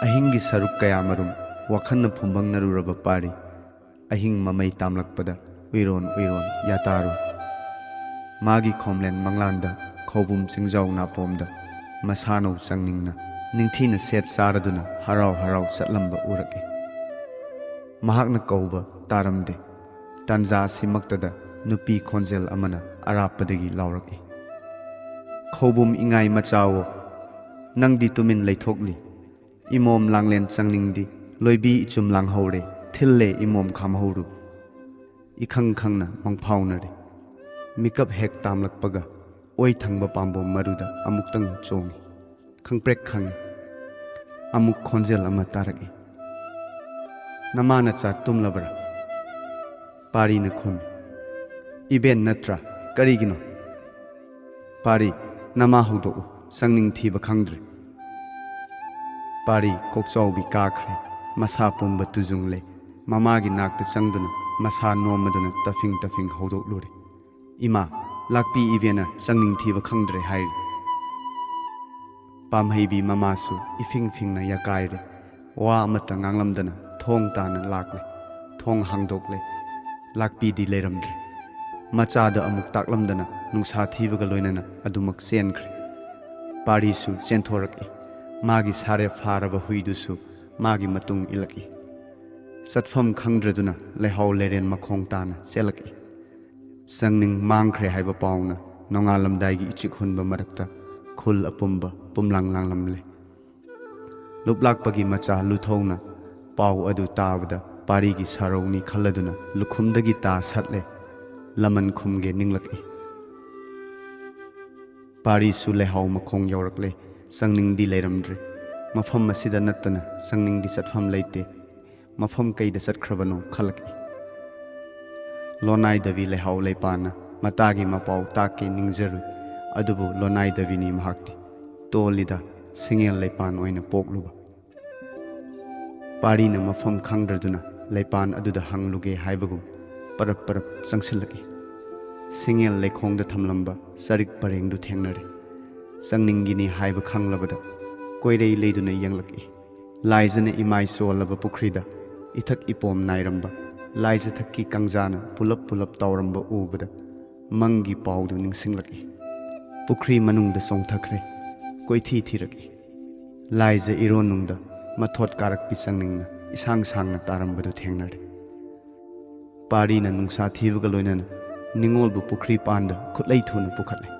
Ahingi saruk kaya marum wakhanna phumbang naruraba pari ahing mamai tamlakpada uiron yataru magi khomlen manglanda khobum singjau na pomda masano changningna ningthina set saraduna harau chatlamba urake mahakna kauba taramde tanja simaktada nupi khonjel amana arapadagi laurake khobum ingai machawo nangdi tumin leithokli imom langlen changningdi loibi ichum langhore thille imom khamhoru ikhang khangna mangphaunare mikap hek tamlakpaga oi thangba pambom maruda amuktang chongi khangprek khang amuk khonjel ama tarake namana cha tumlabra pari na khum iben natra karigino pari nama hodo sangning thiba khangdre pari kokchaubi kakhre masa pumba tujungle mamagi nakta changduna masa nomaduna tafing hodok lure ima lakpi ivena changning thiba khangdre hairi pamheibi mamasu ifingna yakaire wa amata nganglamdana thong tana lakle thong hangdokle lakpi di leramdre machada amuk taklamdana nungsa thibaga loinana adumak senkhre parisu senthorake magi sare faraba huidusu magi matung ilaki satfam khangdraduna lehau leren makhong tana selaki sangning mangkhre haiba pauna nongalamdaigi ichik hunba marakta khul apumba pumlang langlamle luplakpagi macha luthongna pau adu tabada parigi saroni khaladuna lukhumdagi ta satle laman khumge ninglaki pari su lehau makhong yorakle sangning di leiramdre mafam masida nattana sangning di satfam leite mafam kaida satkhravano khalaki lonai davi lehau leipana matagi mapau take ningjaru adubu lonai davini mahakti tolida singel leipan oina pokluba pari na mafam khangdraduna leipan aduda hangluge haibagum parap sangsilaki singel leikhongda thamlamba sarik parengdu thengnare sangningini haiba khanglabada koirei leiduna yanglaki laijana imai solaba pukrida ithak ipom nairamba laija thakki kangjana pulap tauramba ubada mangi paudu ningsinglaki pukri manungda songthakre koithi thiraki laija ironungda mathot karakpi sangningna isang sangna tarambadu thengnare parina nungsa thibaga loinana ningolbu pukri panda khutlai thuna pukhatle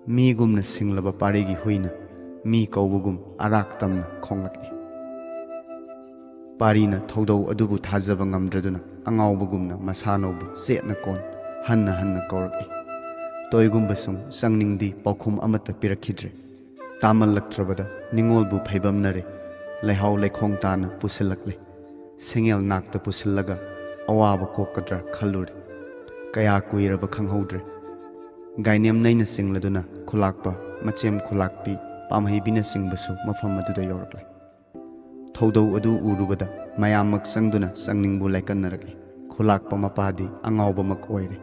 mi gumna singlaba parigi huina mi kaubugum arak tamna khonglaki parina thodau adubu thajaba ngamdraduna angaubugumna masanobu setna kon hanna kauraki toigumbasung sangningdi paukhum amata pirakhidre tamallaktrabada ningolbu phaibamnare leihau leikhong tana pusilakle singel nakta pusillaga awaba kokadra khallure kaya kuiraba khanghodre gainem naina singladuna khulakpa machem khulakpi pamheibina singbasu mafam aduda yorakle thodau adu urubada mayamak sangduna sangningbu laikannarake khulakpa mapadi angawbamak oire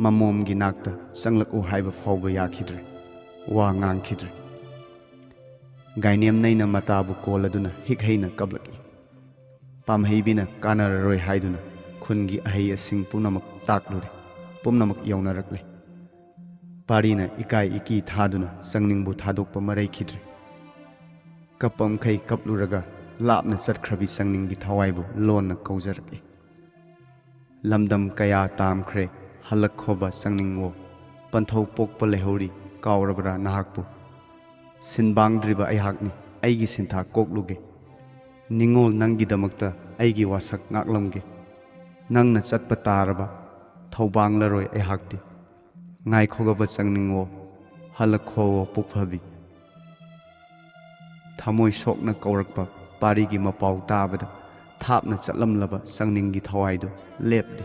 mamomgi nakta sanglak u haiba fawba yakhidre wa ngangkhidre gainem naina matabu koladuna hikheina kablaki pamheibina kanararoi haiduna khungi ahei asing punamak taklure pumnamak yaunarakle parina ikai iki thaduna sangningbu thadokpa marai khidre kapam khai kapluraga lapna chatkhrabi sangninggi thawaibu lonna kaujarake lamdam kaya tamkhre halakhoba sangningwo panthau pokpa lehori kaurabra nahakpu sinbangdriba aihakni aigi sintha kokluge ningol nangi damakta aigi wasak ngaklamge nangna chatpa taraba thawbanglaroi aihakti ngai khogaba changningwo halakhowo pukphabi thamoi sokna kaurakpa parigi mapau tabada thapna chatlamlaba sangningi thawaidu lepde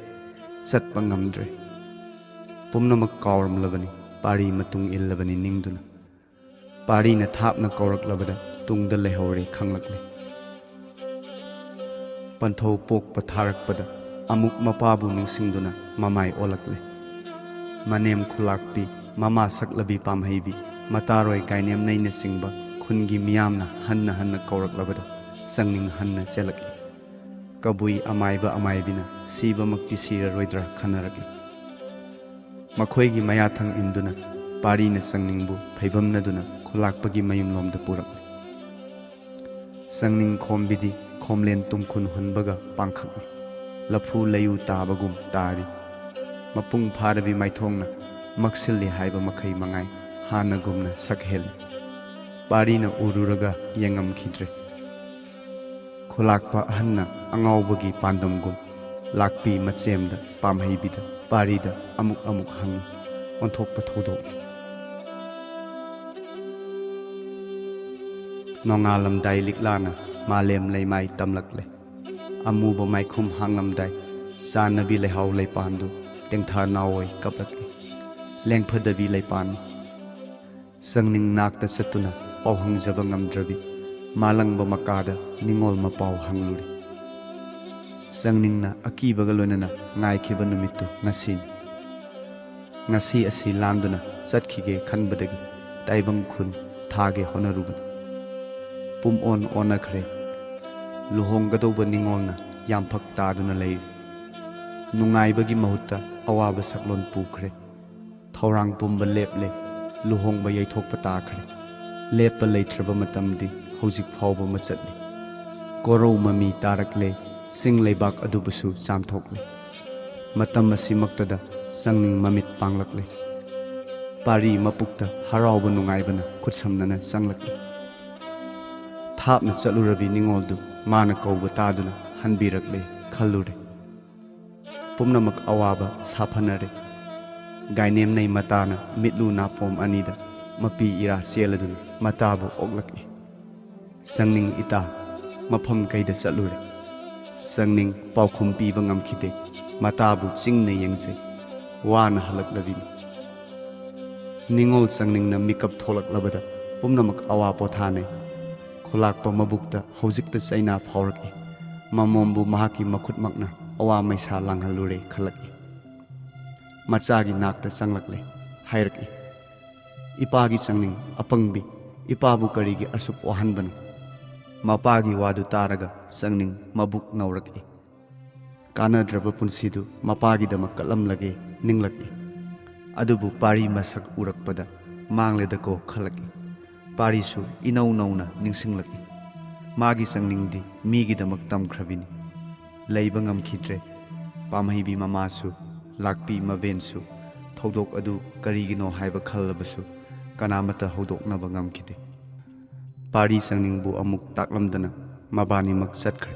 chatpa ngamdre pumnamak kauramlabani pari matung illabani ningduna parina thapna kauraklabada tungda lehore khanglakle panthau pokpa tharakpada amuk mapabu ningsingduna mamai olakle manem khulakpi mama saklabi pamheibi mataroi kainem naina singba khungi miyamna hanna kaurak sangning hanna selaki kabui amaiba amaibina siba makti sira roidra khanaraki makhoi gi mayathang induna pari na sangningbu phaibamna duna khulakpagi mayum lomda purak sangning khombidi khomlen tumkhun hunbaga pangkhak lafu layu tabagum tari mapung pharabi maithongna maksilli haiba makhai mangai hana gumna sakhel pari na ururaga yangam khidre khulakpa hanna angawbagi pandamgum lakpi machemda pamhaibida parida amuk hangi onthokpa thodok nongalamdai liklana malem leimai tamlakle amuba maikhum hangamdai sanabi lehaw leipandu tengtha nawoi kaplaki lengphadabi leipan sangning nakta satuna pauhangjaba ngamdrabi malangba makada ningol mapau hangluri sangning na akibaga loinana ngaikhiba numittu ngasi asi landuna satkhige khanbadagi taibang khun thage honaruban pum on onakhre luhonggadoba ningolna yamphak taduna lei nungaibagi mahutta awaba saklon pukhre thorang pumba leple luhongba yaithokpa takhre lepa leitraba matamdi hojik phawba machatli korou mami tarakle singleibak adubusu chamthokle matam asimaktada sangning mamit panglakle pari mapukta harawba nungaibana khutsamnana sanglakle thapna chalurabi ningoldu mana kauba taduna hanbirakle khallure pumnamak awaba saphanare gainem nei matana mitlu napom anida mapi ira seladuna matabu oglaki sangning ita mafam kaida chalure sangning paukhum piba ngamkhite matabu chingna yengjai wana halaklabin ningol sangning na mikap tholaklabada pumnamak awa pothane khulakpa mabukta hojikta chaina phawraki mamombu mahaki makhutmakna awa maisa langhalure khalaki machagi nakta sanglakle hairaki ipagi changning apangbi ipabu karigi asup wahanbanu mapagi wadu taraga sangning mabuk nauraki kanadraba punsidu mapagi damak kalamlage ninglaki adubu pari masak urakpada mangleda ko khalaki parisu inau nauna ningsinglaki magi sangningdi migi damak tamkhrabini leiba ngamkhidre pamhaibi mamasu lakpi mabensu thodok adu karigino haiba khallabasu kanamata hodoknaba ngamkhide pari sangningbu amuk taklamdana mabani mak chatkre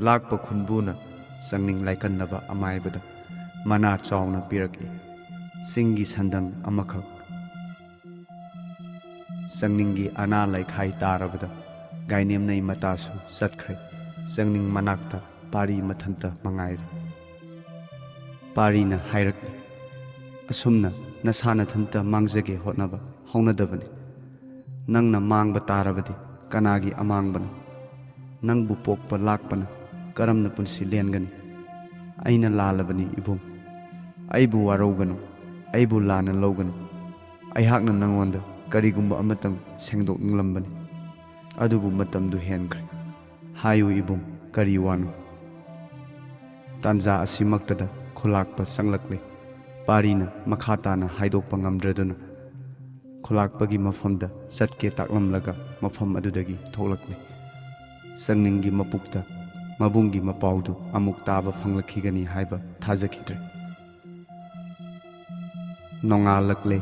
lakpa khunbuna sangning laikannaba amaibada mana chawna piraki singi sandang amakhak sangningi ana laikhai tarabada gainem nei matasu chatkre sangning manakta pari mathanta mangaire parina hairaki asumna nasana thanta mangjage hotnaba haunadabani nangna mangba tarabadi kanagi amangbana nangbu pokpa lakpana karamna punsi lengani aina lalabani ibum aibu waroganu aibu lana loganu aihakna nangonda karigumba amatang sengdok ninglambani adubu matamdu henkre hayu ibum kari wanu tanja asimaktada khulakpa sanglakle parina makhatana haidokpa ngamdraduna khulakpagi mafamda satke taklamlaga mafam adudagi tholakle sangningi mapukta mabungi mapaudu amuk taba phanglakhigani haiba thajakhidre nongalakle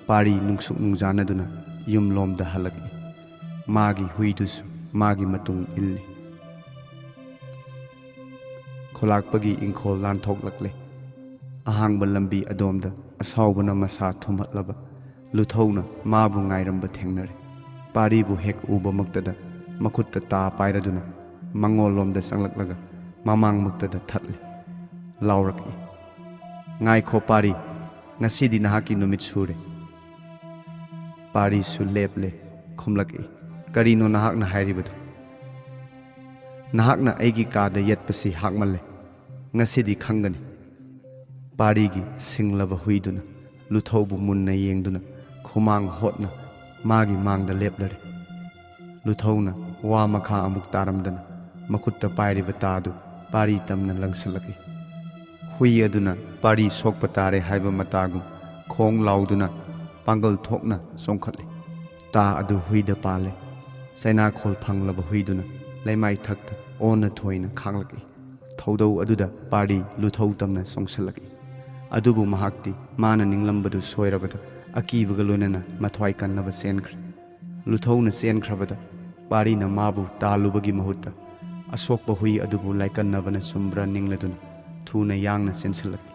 pari nungsuk nungjanaduna yumlomda halaki magi huidusu magi matung illi khulakpagi ingkhol lanthoklakle ahangba lambi adomda asawbana masa thumhatlaba luthौना माबु ngairamba thengnare paribu hek uba maktada makhutta ta pairaduna mangolomda sanglaklaga mamang maktada thatle lauraki ngai kho pari ngasidi nahaki numit sure pari su leple khumlaki karino nahakna hairibadu nahakna aigi kada yetpasi hakmalle ngasidi khangani parigi singlaba huiduna luthौbu munna yengduna khumang hotna magi mangda leplare ꯂꯨꯊꯧꯅ ꯋꯥ ꯃꯈꯥ ꯑꯃꯨꯛ ꯇꯥꯔꯝꯗꯅ ꯃꯈꯨꯠꯇ ꯄꯥꯏꯔꯤꯕ ꯇꯥꯗꯨ ꯄꯥꯔꯤ ꯇꯝꯅ ꯂꯪꯁꯤꯜꯂꯛꯏ꯫ ꯍꯨꯏ ꯑꯗꯨꯅ ꯄꯥꯔꯤ ꯁꯣꯛꯄ ꯇꯥꯔꯦ ꯍꯥꯏꯕ ꯃꯇꯥꯒꯨꯝ ꯈꯣꯡ ꯂꯥꯎꯗꯨꯅ ꯄꯥꯡꯒꯜ ꯊꯣꯛꯅ ꯆꯣꯡꯈꯠꯂꯤ꯫ ꯇꯥ ꯑꯗꯨ ꯍꯨꯏꯗ ꯄꯥꯜꯂꯦ꯫ ꯆꯩꯅꯥꯈꯣꯜ ꯐꯪꯂꯕ ꯍꯨꯏꯗꯨꯅ ꯂꯩꯃꯥꯏ ꯊꯛꯇ ꯑꯣꯟꯅ ꯊꯣꯏꯅ ꯈꯥꯡꯂꯛꯏ꯫ ꯊꯧꯗꯧ ꯑꯗꯨꯗ ꯄꯥꯔꯤ ꯂꯨꯊꯧ ꯇꯝꯅ ꯆꯣꯡꯁꯤꯜꯂꯛꯏ꯫ ꯑꯗꯨꯕꯨ ꯃꯍꯥꯛꯇꯤ ꯃꯥꯅ ꯅꯤꯡꯂꯝꯕꯗꯨ ꯁꯣꯏꯔꯕꯗ ꯑꯀꯤꯕꯒ ꯂꯣꯏꯅꯅ ꯃꯊ꯭ꯋꯥꯏ ꯀꯟꯅꯕ ꯆꯦꯟꯈ꯭ꯔꯦ꯫ ꯂꯨꯊꯧꯅ ꯆꯦꯟꯈ꯭ꯔꯕꯗ ꯄꯥꯔꯤꯅ ꯃꯥꯕꯨ ꯇꯥꯜꯂꯨꯕꯒꯤ ꯃꯍꯨꯠꯇ ꯑꯁꯣꯛꯄ ꯍꯨꯏ ꯑꯗꯨꯕꯨ ꯂꯥꯏꯀꯟꯅꯕꯅ ꯆꯨꯝꯕ꯭ꯔꯥ ꯅꯤꯡꯂꯗꯨꯅ ꯊꯨꯅ ꯌꯥꯡꯅ ꯆꯦꯟꯁꯤꯜꯂꯛꯏ꯫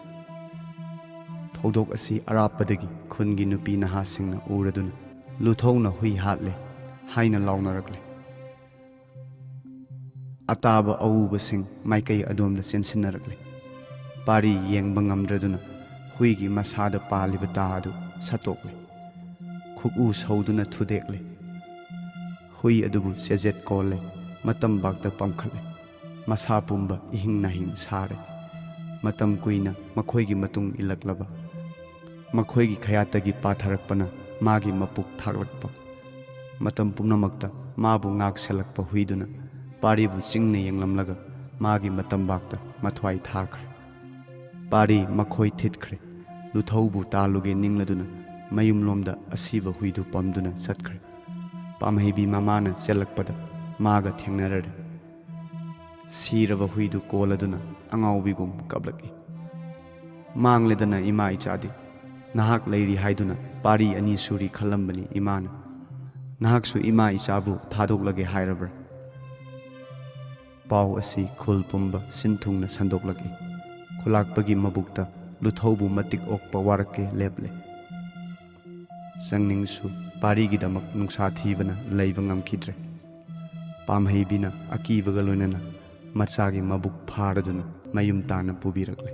ꯊꯧꯗꯣꯛ ꯑꯁꯤ ꯑꯔꯥꯞꯄꯗꯒꯤ ꯈꯨꯟꯒꯤ ꯅꯨꯄꯤ ꯅꯍꯥꯁꯤꯡꯅ ꯎꯔꯗꯨꯅ ꯂꯨꯊꯧꯅ ꯍꯨꯏ ꯍꯥꯠꯂꯦ ꯍꯥꯏꯅ ꯂꯥꯎꯅꯔꯛꯂꯦ꯫ ꯑꯇꯥꯕ ꯑꯎꯕꯁꯤꯡ ꯃꯥꯏꯀꯩ ꯑꯗꯣꯝꯗ ꯆꯦꯟꯁꯤꯟꯅꯔꯛꯂꯦ꯫ ꯄꯥꯔꯤ ꯌꯦꯡꯕ ꯉꯝꯗ꯭ꯔꯗꯨꯅ ꯍꯨꯏꯒꯤ ꯃꯁꯥꯗ ꯄꯥꯜꯂꯤꯕ ꯇꯥ ꯑꯗꯨ ꯁꯠꯇꯣꯛꯂꯦ꯫ ꯈꯨꯛꯎ ꯁꯧꯗꯨꯅ ꯊꯨꯗꯦꯛꯂꯦ꯫ ꯍꯨꯏ ꯑꯗꯨꯕꯨ ꯆꯦꯖꯦꯠ ꯀꯣꯜꯂꯦ꯫ ꯃꯇꯝꯕꯥꯛꯇ ꯄꯝꯈꯠꯂꯦ꯫ ꯃꯁꯥ ꯄꯨꯝꯕ ꯏꯍꯤꯡ ꯅꯥꯍꯤꯡ ꯁꯥꯔꯦ꯫ ꯃꯇꯝ ꯀꯨꯏꯅ ꯃꯈꯣꯏꯒꯤ ꯃꯇꯨꯡ ꯏꯜꯂꯛꯂꯕ ꯃꯈꯣꯏꯒꯤ ꯈꯌꯥꯠꯇꯒꯤ ꯄꯥꯊꯔꯛꯄꯅ ꯃꯥꯒꯤ ꯃꯄꯨꯛ ꯊꯥꯛꯂꯛꯄ ꯃꯇꯝ ꯄꯨꯝꯅꯃꯛꯇ ꯃꯥꯕꯨ ꯉꯥꯛ ꯁꯦꯜꯂꯛꯄ ꯍꯨꯏꯗꯨꯅ ꯄꯥꯔꯤꯕꯨ ꯆꯤꯡꯅ ꯌꯦꯡꯂꯝꯂꯒ ꯃꯥꯒꯤ ꯃꯇꯝꯕꯥꯛꯇ ꯃꯊ꯭ꯋꯥꯏ ꯊꯥꯈ꯭ꯔꯦ꯫ ꯄꯥꯔꯤ ꯃꯈꯣꯏ ꯊꯤꯠꯈ꯭ꯔꯦ꯫ ꯂꯨꯊꯧꯕꯨ ꯇꯥꯜꯂꯨꯒꯦ ꯅꯤꯡꯂꯗꯨꯅ ꯃꯌꯨꯝꯂꯣꯝꯗ ꯑꯁꯤꯕ ꯍꯨꯏꯗꯨ ꯄꯝꯗꯨꯅ ꯆꯠꯈ꯭ꯔꯦ꯫ ꯄꯥꯝꯍꯩꯕꯤ ꯃꯃꯥꯅ ꯆꯦꯜꯂꯛꯄꯗ ꯃꯥꯒ ꯊꯦꯡꯅꯔꯔꯦ꯫ ꯁꯤꯔꯕ ꯍꯨꯏꯗꯨ ꯀꯣꯜꯂꯗꯨꯅ ꯑꯉꯥꯎꯕꯤꯒꯨꯝ ꯀꯞꯂꯛꯏ꯫ ꯃꯥꯡꯂꯦꯗꯅ ꯏꯃꯥ ꯏꯆꯥꯗꯤ, ꯅꯍꯥꯛ ꯂꯩꯔꯤ ꯍꯥꯏꯗꯨꯅ ꯄꯥꯔꯤ ꯑꯅꯤ ꯁꯨꯔꯤ ꯈꯜꯂꯝꯕꯅꯤ ꯏꯃꯥꯅ꯫ ꯅꯍꯥꯛꯁꯨ ꯏꯃꯥ ꯏꯆꯥꯕꯨ ꯊꯥꯗꯣꯛꯂꯒꯦ ꯍꯥꯏꯔꯕ꯭ꯔꯥ? ꯄꯥꯎ ꯑꯁꯤ ꯈꯨꯜ ꯄꯨꯝꯕ ꯁꯤꯟꯊꯨꯡꯅ ꯁꯟꯗꯣꯛꯂꯛꯏ꯫ ꯈꯨꯂꯥꯛꯄꯒꯤ ꯃꯕꯨꯛꯇ ꯂꯨꯊꯧꯕꯨ ꯃꯇꯤꯛ ꯑꯣꯛꯄ ꯋꯥꯔꯛꯀꯦ ꯂꯦꯞꯂꯦ꯫ ꯆꯪꯅꯤꯡꯁꯨ ꯄꯥꯔꯤꯒꯤꯗꯃꯛ ꯅꯨꯡꯁꯥ ꯊꯤꯕꯅ ꯂꯩꯕ ꯉꯝꯈꯤꯗ꯭ꯔꯦ꯫ ꯄꯥꯝꯍꯩꯕꯤꯅ ꯑꯀꯤꯕꯒ ꯂꯣꯏꯅꯅ ꯃꯆꯥꯒꯤ ꯃꯕꯨꯛ ꯐꯥꯔꯗꯨꯅ ꯃꯌꯨꯝ ꯇꯥꯟꯅ ꯄꯨꯕꯤꯔꯛꯂꯦ꯫